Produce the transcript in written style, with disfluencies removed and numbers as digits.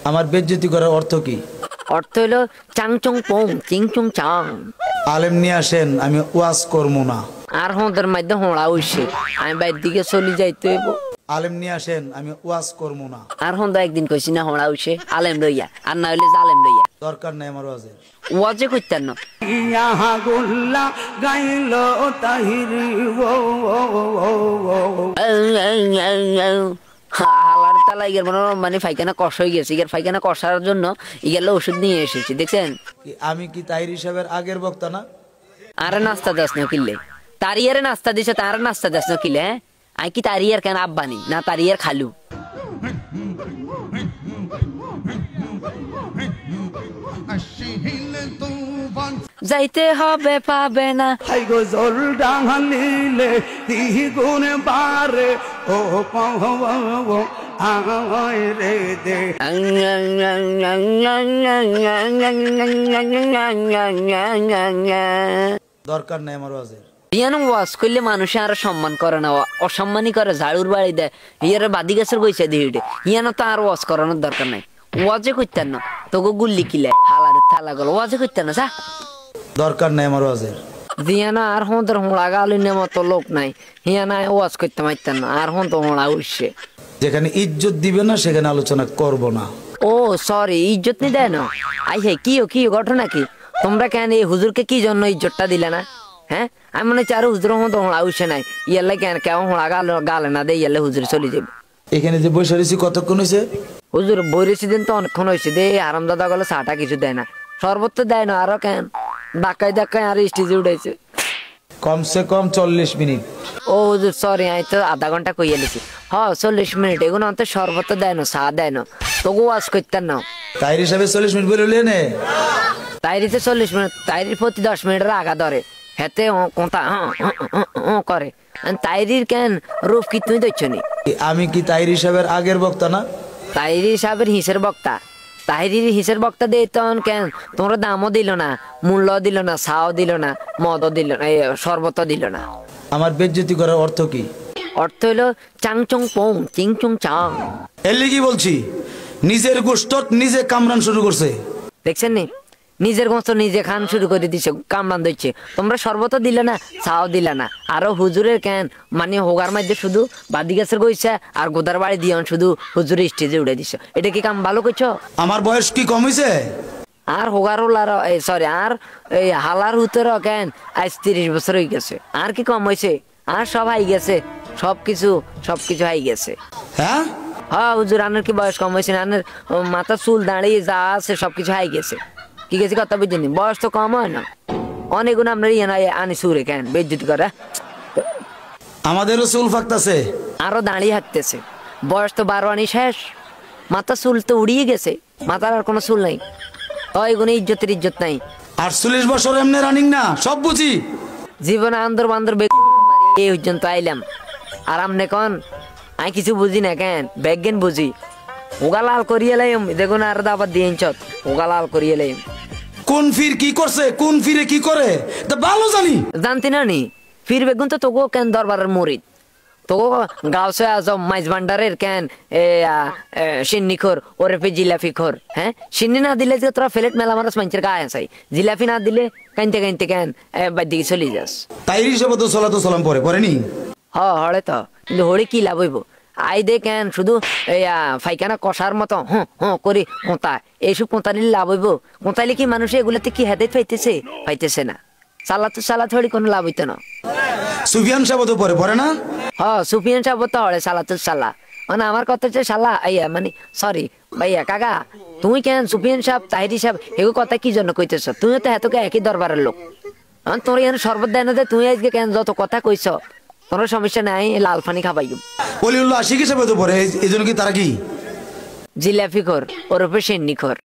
আমার বেজ্জতি করার অর্থ কি? অর্থ হলো চাং চং পং চিং চং চাং। আলেম নিয়ে আসেন, আমি ওয়াজ করবো না। আর হোঁদের মধ্যে হোঁড়া উঠছে, আমি বাইরের দিকে চলে যাইতে হইব। আলেম নিয়ে আসেন, আমি ওয়াজ করবো না। আর হোঁদা একদিন কইছি না হোঁড়া উঠছে, আলেম লইয়া, আর না হইলে জালেম লইয়া। দরকার নাই আমার ওয়াজের। ওয়াজে করতেন না। হালার তালা ইগের মানে ফাইখানা কষ হয়ে গেছে, ইগের ফাইখানা কষার জন্য ইগের ওষুধ নিয়ে এসেছি, দেখছেন? আমি কি তাহির সাহেবের আগের বক্তা না? আরে নাস্তা দাস না কিনলে, তারিয়ারে নাস্তা দিছে, তার নাস্তা দাস না কিলে। হ্যাঁ, আমি কি তারিয়ার কেন আব্বানি না তারিয়ার খালু? যাইতে হবে পাবে না জল ডাঙালিলে দ্বিগুণ বারে ও রে দে। দরকার নাই আমার ওয়াজের। ইয়ানো ওয়াজ করলে মানুষে আরো সম্মান করে না, অসম্মানই করে, ঝাড়ুর বাড়ি দেয়, ইয়ার বাদি গাছের বইছে দিহিটে। ইয়ানো তো আর ওয়াজ করানোর দরকার নাই। ওয়াজে করতেন না, তোকে গুল্লি কিলে হালার থালা গেল, ওয়াজে করতেন না। দরকার নাই আমার ওয়াজের। দিয়ানা আর হোঁদের হোঁড়া গালিনের মতো লোক নাই, হিয়ানা ওয়াজ করতে মারতেন না, আর হোঁ তো হোঁড়া উঠছে। যেখানে ইজ্জত দিবে না সেখানে আলোচনা করব না। ও সরি, ইজ্জত নি দেয় না? আই হে কি ঘটনা কি? তোমরা কেন এই হুজুরকে কি জন্য ইজ্জতটা দিলে না? হ্যাঁ, আমি মনে চার হুজুর হোঁ তো হোঁড়া উঠছে নাই, ইয়ালে কেন কেউ হোঁড়া গালে না দে, ইয়ালে হুজুর চলে যাবে। এখানে যে বসে রয়েছি কতক্ষণ হয়েছে? হুজুর বইরেছি দিন তো অনেকক্ষণ হয়েছে, দে আরাম দাদা গেলে চাটা কিছু দেয় না, শরবত তো দেয় না, আরো কেন ধাক্কায় আর স্টেজে উঠেছে। কমসে কম 40 মিনিট। ও হুজুর সরি, আমি তো আধা ঘন্টা কইয়া লিছি। হ্যাঁ 40 মিনিট, এগুলো অন্ত শরবত দেয় না, চা দেয় না, তবু ওয়াজ করতেন না। তাহির হিসাবে 40 মিনিট বলে নে। তাইরিতে 40 মিনিট, তাইরির প্রতি 10 মিনিটের আগা ধরে, হেতে কোনটা করে। তাইরির কেন রূপ কি তুমি দেখছো নি? আমি কি তাহির সাহেবের আগের বক্তা না? তাইরি সাহেবের হিসের বক্তা, তাহিরির হিসের বক্তা দিয়ে তখন কেন তোমরা দামও দিল না, মূল্য দিল না, ছাও দিল না, মদও দিল না, শরবত দিল না। আমার বেজ্জতি করার অর্থ কি? অর্থ হলো চাং চং পং চিং চং চাং। এর লিগি বলছি, নিজের গোষ্ঠ নিজে কামরান শুরু করছে, দেখছেন নি? নিজের গোস্ত নিজে খান শুরু করে দিচ্ছে, কামড়ান দিচ্ছে। তোমরা শরবত দিলে না, চাও দিলে না, আরো হুজুরের কেন মানে হোগার মধ্যে শুধু বাদি গাছের গইছে আর গোদার বাড়ি দিয়ে শুধু হুজুরের স্টেজে উঠে দিচ্ছে। এটা কি কাম ভালো করছো? আমার বয়স কি কম হয়েছে? আর হোগার ওলার সরি আর এই হালার হুতের কেন আজ 30 বছর হয়ে গেছে, আর কি কম হয়েছে? আর সব হাই গেছে, সবকিছু হাই গেছে। হ্যাঁ হ্যাঁ হুজুর, আনের কি বয়স কম হয়েছে? আনের মাথা চুল দাঁড়িয়ে যা আছে সবকিছু হাই গেছে। কি গেছে কথা বুঝিনি, বয়স তো কম হয় না অনেক গুণ। আপনার আনি সুরে কেন বেজ্জতি করে? আমাদেরও চুল ফাঁকতেছে, আরো দাঁড়িয়ে হাঁকতেছে। বয়স তো 12 আনি শেষ, মাথা চুল তো উড়িয়ে গেছে, মাথার আর কোনো চুল নাই। এগুলো ইজ্জত নাই। 48 বছর এমনি রানিং না, সব বুঝি। জীবনে আন্দর বান্দর এই পর্যন্ত আইলাম, আর আমনে কন আমি কিছু বুঝি না কেন? ব্যাগেন বুঝি। ওগা লাল করিয়ে লাইম, দেখুন আর দাবার দিয়ে চত ওগা লাল করিয়ে লাইম। কোন ফির কি করছে, কোন ফিরে কি করে তা ভালো জানি। জানতি না নি? ফির বেগুন তো তোকে কেন দরবারের মরিদ, তোকে গাউসে আজম মাইজ ভান্ডারের কেন সিন্নিখোর ওরে পে জিলাফি খোর। হ্যাঁ, সিন্নি না দিলে তোরা ফ্লেট মেলা মারাস মানুষের গায়ে আসাই, জিলাফি না দিলে কাইনতে কেন বাদিকে চলে যাস। তাই হিসেবে তো সালাম পরেনি। হড়ে তো, কিন্তু হড়ে কি লাভ হইব? আই দে কেন শুধু ফাইখানা কষার মতো করি কোঁতা, এইসব কোঁতা নিলে লাভ হইব? কোঁতাইলে কি মানুষ এগুলোতে কি হেদায়েত পাইতেছে না? সালা থড়ি কোনো লাভ হইতো না। সুফিয়ান সাহেব তো পরে না? সুফিয়ান সাহেব তো হড়ে সালা মানে আমার কথা হচ্ছে শালা মানে সরি ভাইয়া কাকা, তুমি কেন সুফিয়ান সাহেব তাহিরি সাহেব এগুলো কথা কি জন্য কইতেছ? তুমি তো এতকে একই দরবারের লোক, তোর এখানে শরবত দেয় না দে, তুমি আজকে কেন যত কথা কইছ? কোনো সমস্যা নাই, লাল পানি খাবাই। অলিউল্লাহ আশিক হিসেবে তো পরে, এই জন্য কি তারা কি জিলাফি খোর ওরফে সিন্নি খোর।